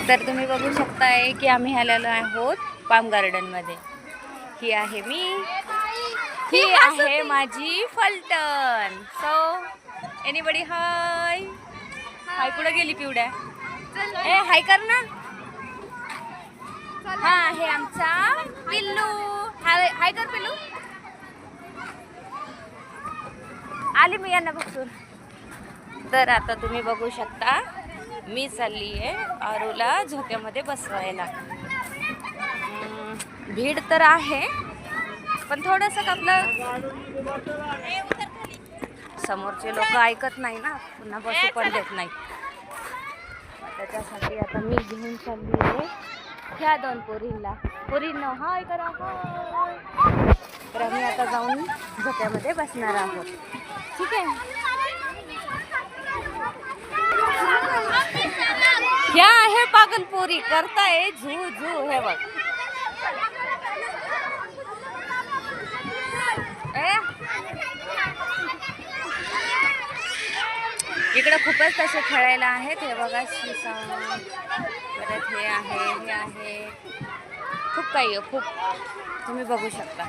तर तुम्ही बघू शकताय की आम्ही आलेलो आहोत पाम गार्डन मध्ये. ही आहे मी, ही आहे माझी फलटण. सो एनीबडी हाय. हाय कुठे गेली पिवड्या? ए हाय कर ना. हा आहे आमचा पिल्लू. हाय हाय कर पिल्लू. आली मी यांना बघून. तर आता तुम्ही बघू शकता मी चालली आहे आरूला झोक्यामध्ये बसवायला. भीड तर आहे पण थोडंसं आपलं समोरचे लोक ऐकत नाही ना, पुन्हा बसू पण देत नाही. त्याच्यासाठी आता मी घेऊन चालली आहे ह्या दोन पोरींना हाय करा हाय. तर आम्ही आता जाऊन झोक्यामध्ये बसणार आहोत. ठीक आहे. ह्या आहे पागलपोरी करताय झू झू. हे बघ इकडे खूपच तसे खेळायला आहेत. हे बघा शिसा, परत हे आहे खूप काही आहे, खूप तुम्ही बघू शकता.